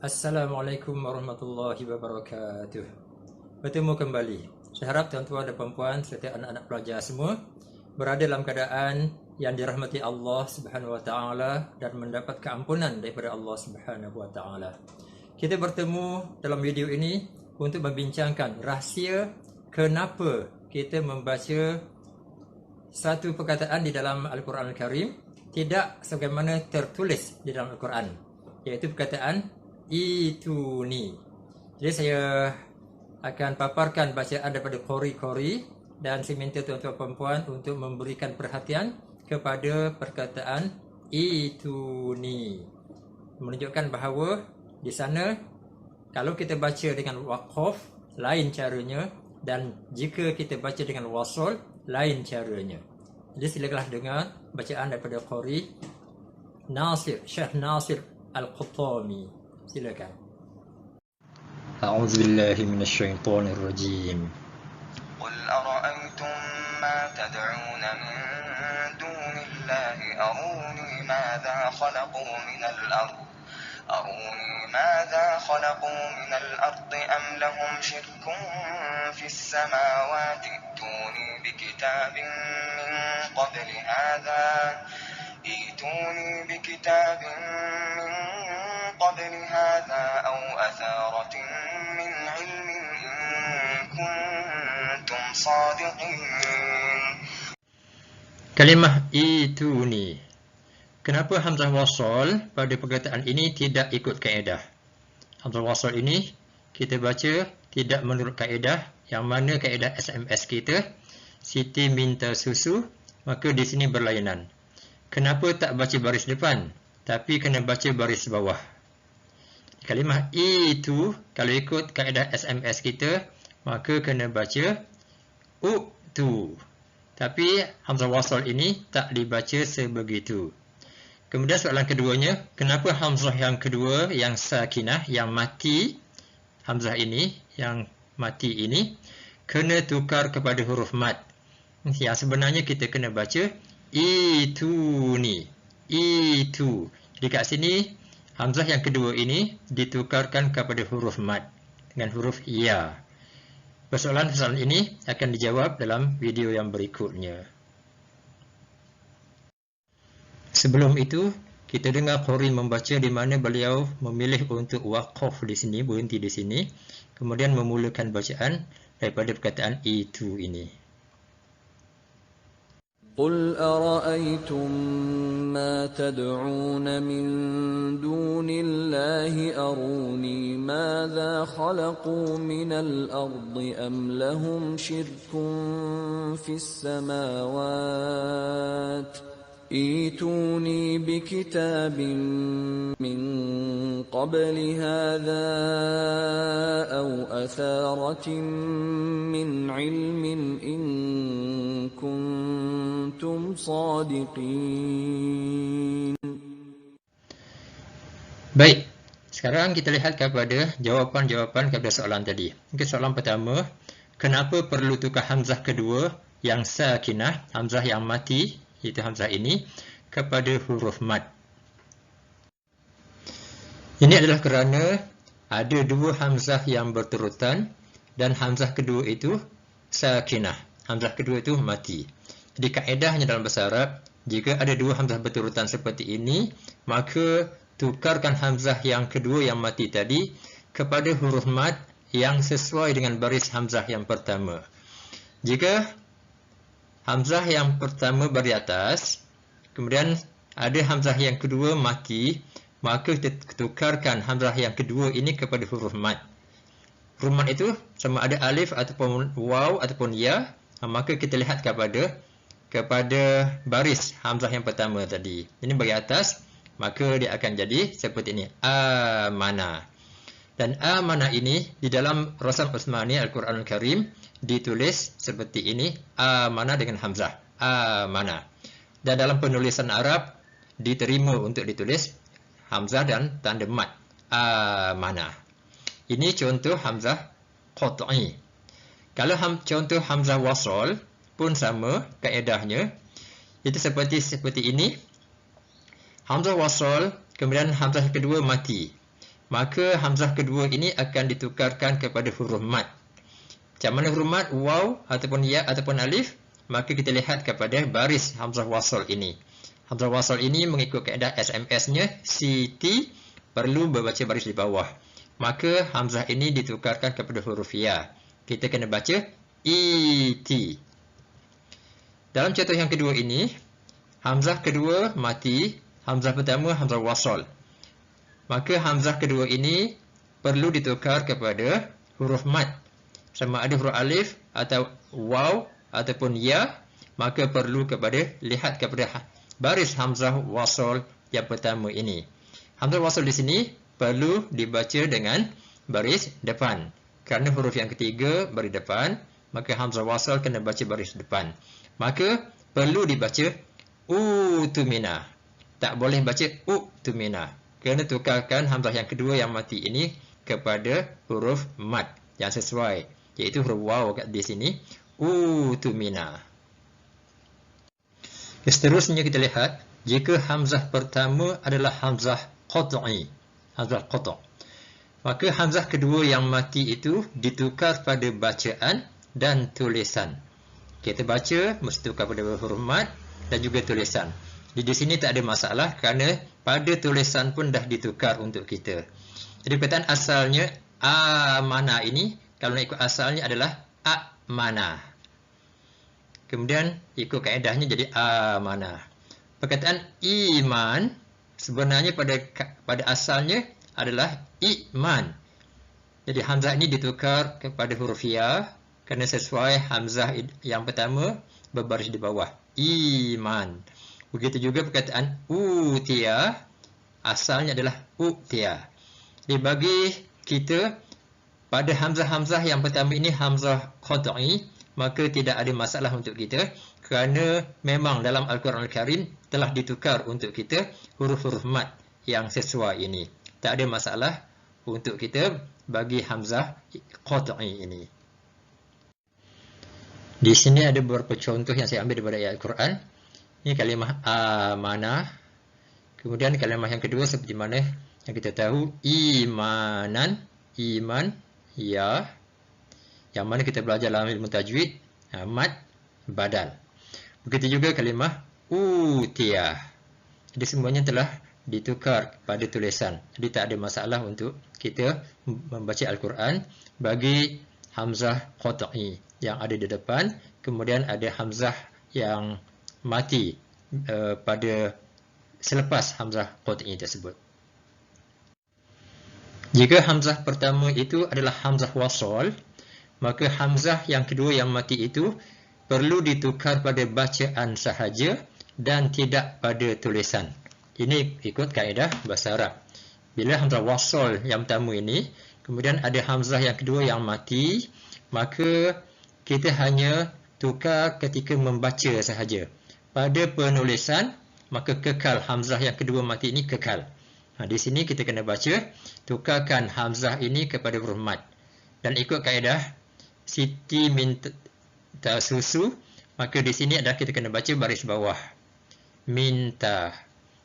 Assalamualaikum warahmatullahi wabarakatuh. Bertemu kembali. Saya harap tuan-tuan dan puan-puan serta anak-anak pelajar semua berada dalam keadaan yang dirahmati Allah Subhanahu wa taala dan mendapat keampunan daripada Allah Subhanahu wa taala. Kita bertemu dalam video ini untuk membincangkan rahsia kenapa kita membaca satu perkataan di dalam Al-Quran Al-Karim tidak sebagaimana tertulis di dalam Al-Quran, iaitu perkataan ituni. Jadi saya akan paparkan bacaan daripada Qori dan saya minta tuan-tuan perempuan untuk memberikan perhatian kepada perkataan ituni. Menunjukkan bahawa di sana kalau kita baca dengan waqaf lain caranya, dan jika kita baca dengan wasl lain caranya. Jadi silakanlah dengar bacaan daripada Qori Syekh Nasir Al-Qattami. Silakan. أعوذ بالله من الشيطان الرجيم. قل أرأيتم ما تدعون من دون الله أروني ماذا خلقوا من الأرض أم لهم شرك في السماوات ائتوني بكتاب من قبل هذا أو أثارة من علم إن كنتم صادقين. Kalimah ituni. Kenapa hamzah wasal pada perkataan ini tidak ikut kaedah? Hamzah wasal ini kita baca tidak menurut kaedah, yang mana kaedah SMS kita, Siti minta susu, maka di sini berlainan. Kenapa tak baca baris depan, tapi kena baca baris bawah? Kalimah itu, kalau ikut kaedah SMS kita, maka kena baca tu. Tapi hamzah wasal ini tak dibaca sebegitu. Kemudian soalan keduanya, kenapa hamzah yang kedua, yang sakinah, yang mati, hamzah ini, yang mati ini, kena tukar kepada huruf mad? Yang sebenarnya kita kena baca ituni. Itu. Jadi kat sini, hamzah yang kedua ini ditukarkan kepada huruf mad dengan huruf ya. Persoalan-persoalan ini akan dijawab dalam video yang berikutnya. Sebelum itu, kita dengar Qori membaca di mana beliau memilih untuk waqaf di sini, berhenti di sini, kemudian memulakan bacaan daripada perkataan itu ini. قل أرأيتم ما تدعون من دون الله أروني ماذا خلقوا من الأرض أم لهم شرك في السماوات ائتوني بكتاب من قبل هذا أو أثارة من علم إن كنتم صادقين. Baik, sekarang kita lihat kepada jawapan-jawapan kepada soalan tadi. Mungkin soalan pertama, kenapa perlu tukar hamzah kedua yang sakinah, hamzah yang mati, iaitu hamzah ini, kepada huruf mad? Ini adalah kerana ada dua hamzah yang berturutan dan hamzah kedua itu sakinah. Hamzah kedua itu mati. Jadi kaedahnya dalam bahasa Arab, jika ada dua hamzah berturutan seperti ini, maka tukarkan hamzah yang kedua yang mati tadi kepada huruf mad yang sesuai dengan baris hamzah yang pertama. Jika hamzah yang pertama baris atas, kemudian ada hamzah yang kedua mati, maka kita tukarkan hamzah yang kedua ini kepada huruf mad. Huruf mad itu sama ada alif ataupun waw ataupun ya, maka kita lihat kepada baris hamzah yang pertama tadi. Ini baris atas, maka dia akan jadi seperti ini, amana. Dan amana ini di dalam Rasam Utsmani Al-Quran Al-Karim ditulis seperti ini, amana dengan hamzah, amana. Dan dalam penulisan Arab diterima untuk ditulis hamzah dan tanda mad, amana. Ini contoh hamzah qat'i. Kalau contoh hamzah wasal pun sama kaedahnya, itu seperti ini. Hamzah wasal, kemudian hamzah kedua mati. maka hamzah kedua ini akan ditukarkan kepada huruf mad. Macam mana huruf mad? Waw ataupun ya ataupun alif, maka kita lihat kepada baris hamzah wasal ini. Hamzah wasal ini mengikut kaedah SMS-nya, Siti perlu membaca baris di bawah. Maka hamzah ini ditukarkan kepada huruf ya. Kita kena baca iti. Dalam contoh yang kedua ini, hamzah kedua mati, hamzah pertama hamzah wasal. Maka hamzah kedua ini perlu ditukar kepada huruf mad. Sama ada huruf alif atau waw ataupun ya, maka perlu lihat kepada baris hamzah wasal yang pertama ini. Hamzah wasal di sini perlu dibaca dengan baris depan. Kerana huruf yang ketiga baris depan, maka hamzah wasal kena baca baris depan. Maka perlu dibaca utumina. Tak boleh baca utumina. Kena tukarkan hamzah yang kedua yang mati ini kepada huruf mad yang sesuai, iaitu huruf waw di sini, utumina. Seterusnya kita lihat, jika hamzah pertama adalah hamzah qat'i, hamzah qat', maka hamzah kedua yang mati itu ditukar pada bacaan dan tulisan. Kita baca mesti tukar pada huruf mad dan juga tulisan. Di sini tak ada masalah kerana pada tulisan pun dah ditukar untuk kita. Jadi perkataan asalnya amana ini, kalau nak ikut asalnya adalah amana. Kemudian ikut kaedahnya jadi amana. Perkataan iman sebenarnya pada asalnya adalah iman. Jadi hamzah ini ditukar kepada huruf ya kerana sesuai hamzah yang pertama berbaris di bawah, iman. Begitu juga perkataan utia, asalnya adalah utia. Jadi bagi kita, pada hamzah-hamzah yang pertama ini hamzah qat'i, maka tidak ada masalah untuk kita kerana memang dalam Al-Quran Al-Karim telah ditukar untuk kita huruf-huruf mad yang sesuai ini. Tak ada masalah untuk kita bagi hamzah qat'i ini. Di sini ada beberapa contoh yang saya ambil daripada ayat Al-Quran. Ini kalimah amanah. Kemudian kalimah yang kedua seperti mana yang kita tahu, imanan, iman, ya. Yang mana kita belajar dalam ilmu tajwid, mad, badal. Begitu juga kalimah utiyah. Jadi semuanya telah ditukar pada tulisan. Jadi tak ada masalah untuk kita membaca Al-Quran bagi hamzah qat'i yang ada di depan, kemudian ada hamzah yang mati pada selepas hamzah qat'i tersebut. Jika hamzah pertama itu adalah hamzah wasal, maka hamzah yang kedua yang mati itu perlu ditukar pada bacaan sahaja dan tidak pada tulisan. Ini ikut kaedah bahasa Arab. Bila hamzah wasal yang pertama ini, kemudian ada hamzah yang kedua yang mati, maka kita hanya tukar ketika membaca sahaja. Pada penulisan, maka kekal hamzah yang kedua mati ini kekal. Di sini kita kena baca, tukarkan hamzah ini kepada huruf mad. Dan ikut kaedah Siti minta susu, maka di sini adalah kita kena baca baris bawah. Minta.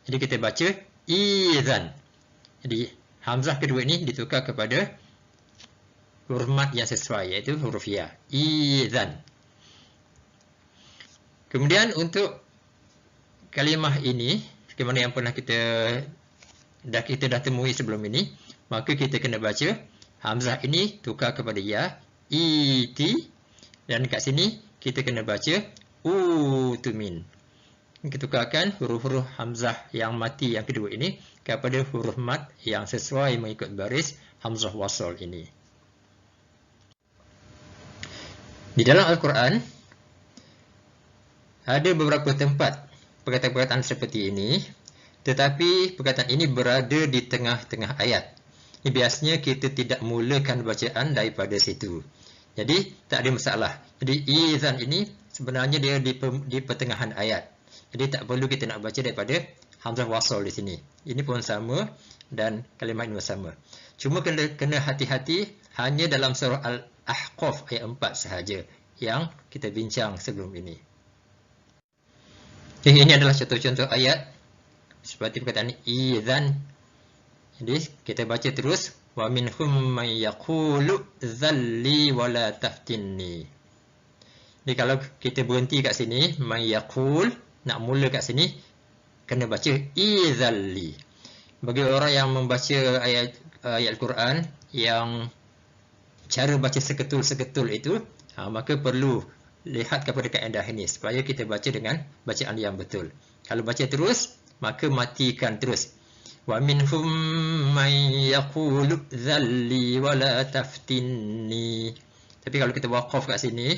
Jadi kita baca idzan. Jadi hamzah kedua ini ditukar kepada huruf mad yang sesuai, iaitu huruf ya. Idzan. Kemudian untuk kalimah ini, bagaimana yang pernah kita dah temui sebelum ini, maka kita kena baca hamzah ini tukar kepada ya, iti, dan kat sini kita kena baca utumin. Kita tukarkan huruf-huruf hamzah yang mati yang kedua ini kepada huruf mad yang sesuai mengikut baris hamzah wasal ini. Di dalam Al-Quran ada beberapa tempat perkataan-perkataan seperti ini, tetapi perkataan ini berada di tengah-tengah ayat. Biasanya kita tidak mulakan bacaan daripada situ. Jadi tak ada masalah. Jadi izan ini sebenarnya dia di pertengahan ayat. Jadi tak perlu kita nak baca daripada hamzah wasal di sini. Ini pun sama dan kalimah ini sama. Cuma kena hati-hati hanya dalam surah Al-Ahqaf ayat 4 sahaja yang kita bincang sebelum ini. Jadi ini adalah contoh-contoh ayat seperti perkataan izan Jadi kita baca terus, wa minhum may yaqulu dhalli wa la taftinni. Jadi kalau kita berhenti kat sini, may yaqul, nak mula kat sini kena baca idzalli. Bagi orang yang membaca ayat Al-Quran yang cara baca seketul-seketul itu, maka perlu lihat kepada kaedah ini supaya kita baca dengan bacaan yang betul. Kalau baca terus, maka matikan terus. Wa minhum may yaqulu dhalli wa la taftinni. Tapi kalau kita waqaf kat sini,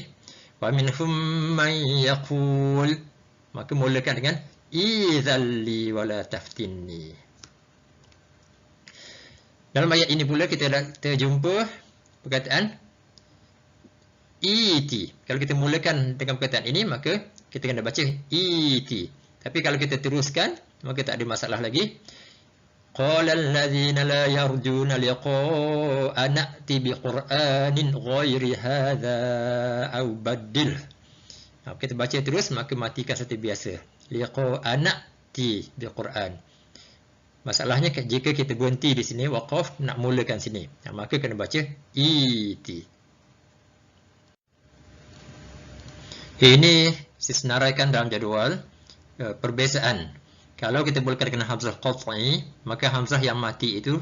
wa minhum may yaqul, maka mulakan dengan idzalli wa la taftinni. Dalam ayat ini pula kita terjumpa perkataan iti. Kalau kita mulakan dengan perkataan ini, maka kita kena baca iti. Tapi kalau kita teruskan, maka tak ada masalah lagi. Qala alladhina la yarjuna liqa'a na'ti biqur'anin ghairi hadha aw baddil. Kita baca terus, maka matikan seperti biasa. Liqa'a na'ti biqur'an. Masalahnya jika kita berhenti di sini, waqaf, nak mulakan sini, maka kena baca iti. Ini disenaraikan dalam jadual perbezaan. Kalau kita mulakan dengan hamzah qat'i, maka hamzah yang mati itu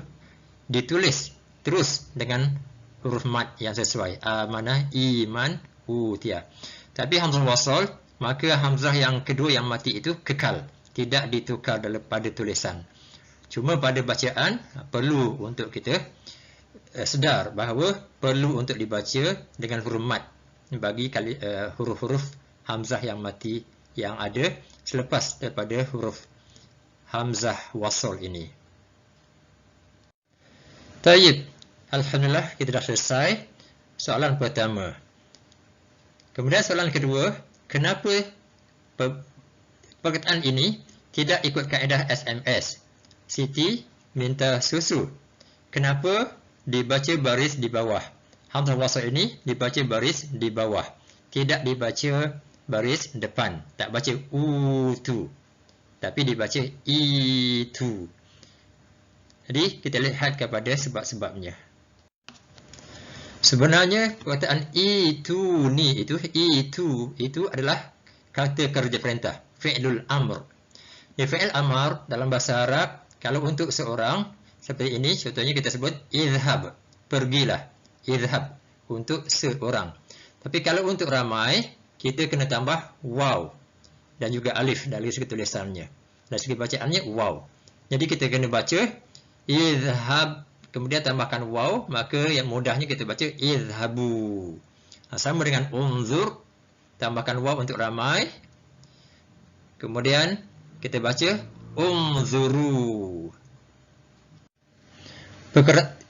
ditulis terus dengan huruf mad yang sesuai. Amanah, iman, utiya. Tapi hamzah wasal, maka hamzah yang kedua yang mati itu kekal, tidak ditukar pada tulisan. Cuma pada bacaan perlu untuk kita sedar bahawa perlu untuk dibaca dengan huruf mad bagi huruf-huruf hamzah yang mati yang ada selepas daripada huruf hamzah wasal ini. Tayyib, alhamdulillah kita dah selesai soalan pertama. Kemudian soalan kedua, kenapa perkataan ini tidak ikut kaedah SMS? Siti minta susu. Kenapa dibaca baris di bawah? Hamzah wasal ini dibaca baris di bawah, tidak dibaca baris depan. Tak baca utu, tapi dibaca itu. Jadi kita lihat kepada sebab-sebabnya. Sebenarnya perkataan itu ni itu adalah kata kerja perintah, fi'lul amr. Fi'il amr dalam bahasa Arab, kalau untuk seorang seperti ini, contohnya kita sebut idhab, pergilah, idhab untuk seorang. Tapi kalau untuk ramai, kita kena tambah waw dan juga alif dari segi tulisannya. Dari segi bacaannya waw. Jadi kita kena baca idhab, kemudian tambahkan waw, maka yang mudahnya kita baca idhabu. Sama dengan unzur, tambahkan waw untuk ramai. Kemudian kita baca unzuru.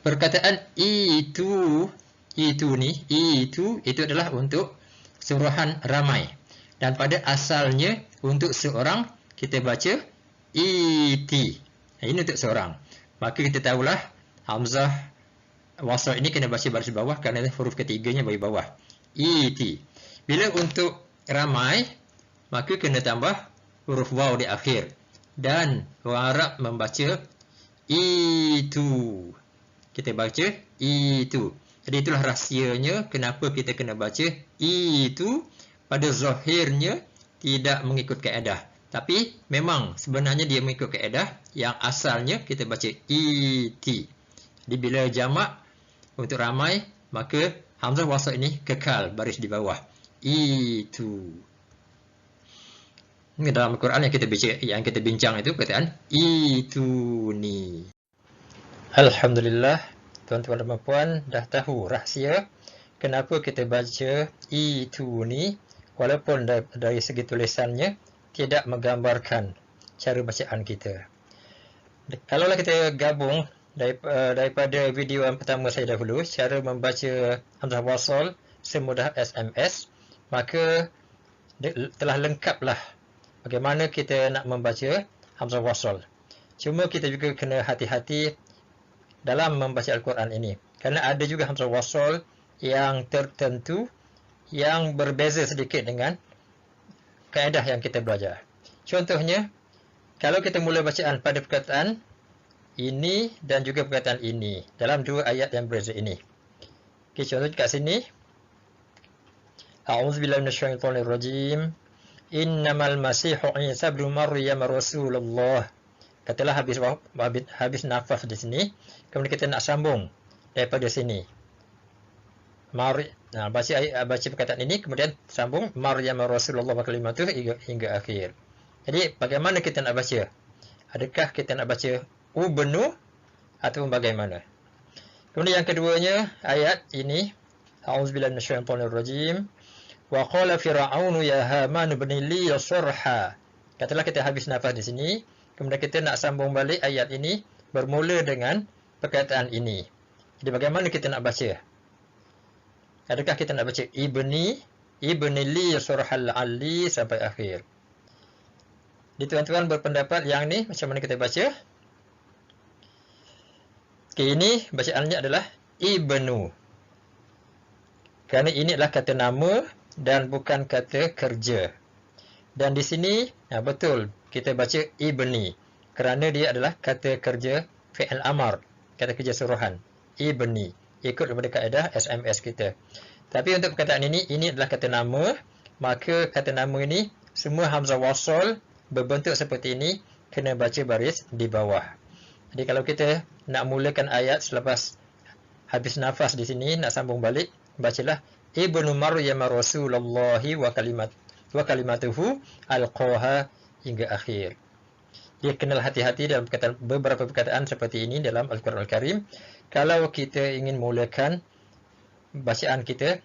Perkataan itu adalah untuk suruhan ramai. Dan pada asalnya untuk seorang kita baca iti. Ini untuk seorang. Maka kita tahulah hamzah wasal ini kena baca baris bawah kerana huruf ketiganya bagi bawah. Iti. Bila untuk ramai, maka kena tambah huruf waw di akhir. Dan orang Arab membaca itu. Kita baca itu. Jadi itulah rahsianya kenapa kita kena baca itu. Pada zahirnya tidak mengikut kaedah. Tapi memang sebenarnya dia mengikut kaedah yang asalnya kita baca iti. Jadi bila jamak untuk ramai, maka hamzah wasal ini kekal baris di bawah. Itu. Ini dalam Al-Quran yang kita bincang itu perkataan itu ni. Alhamdulillah, tuan-tuan dan puan dah tahu rahsia kenapa kita baca itu ni, walaupun dari segi tulisannya tidak menggambarkan cara bacaan kita. Kalaulah kita gabung daripada video yang pertama saya dahulu, cara membaca hamzah wasal semudah SMS, maka telah lengkaplah bagaimana kita nak membaca hamzah wasal. Cuma kita juga kena hati-hati dalam membaca Al-Quran ini. Kerana ada juga hamzah wasal yang tertentu yang berbeza sedikit dengan kaedah yang kita belajar. Contohnya, kalau kita mula bacaan pada perkataan ini dan juga perkataan ini dalam dua ayat yang berbeza ini. Okey, contoh kat sini. A'udzubillahi minasyaitonirrajim. Innamal masihu Isa ibn Maryam rasulullah. Katalah habis nafas di sini, kemudian kita nak sambung daripada sini. Baca perkataan ini, kemudian sambung Maryam Rasulullah wa kalimatuh hingga akhir. Jadi, bagaimana kita nak baca? Adakah kita nak baca ubnu atau bagaimana? Kemudian yang keduanya, ayat ini, A'udzubillahi minasyaitonirrajim. Wa qala fir'aunu ya Haman ibn li sarha. Katalah kita habis nafas di sini, kemudian kita nak sambung balik ayat ini bermula dengan perkataan ini. Jadi bagaimana kita nak baca? Adakah kita nak baca ibni li surhal ali sampai akhir? Di tuan-tuan berpendapat yang ni macam mana kita baca? Okay, ini bacaannya adalah ibnu. Kerana ini adalah kata nama dan bukan kata kerja. Dan di sini betul kita baca ibni kerana dia adalah kata kerja fi'il amar, kata kerja suruhan. Ibni ikut daripada kaedah SMS kita. Tapi untuk perkataan ini adalah kata nama, maka kata nama ini semua hamzah wasal berbentuk seperti ini kena baca baris di bawah. Jadi kalau kita nak mulakan ayat selepas habis nafas di sini, nak sambung balik, bacalah Ibnu Maryam Rasulullah wa kalimatuhu alqaha hingga akhir. Dia kenal hati-hati dalam beberapa perkataan seperti ini dalam Al-Quran Al-Karim. Kalau kita ingin mulakan bacaan kita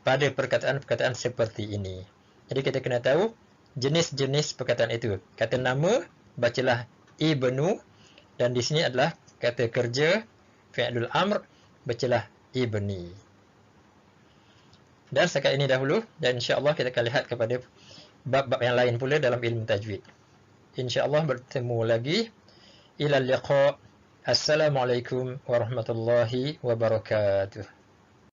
pada perkataan-perkataan seperti ini. Jadi kita kena tahu jenis-jenis perkataan itu. Kata nama, bacalah ibnu, dan di sini adalah kata kerja, fi'lul amr, bacalah ibni. Dan setakat ini dahulu, dan insya-Allah kita akan lihat kepada bab-bab yang lain pula dalam ilmu tajwid. InsyaAllah bertemu lagi. Ila liqa. Assalamualaikum warahmatullahi wabarakatuh.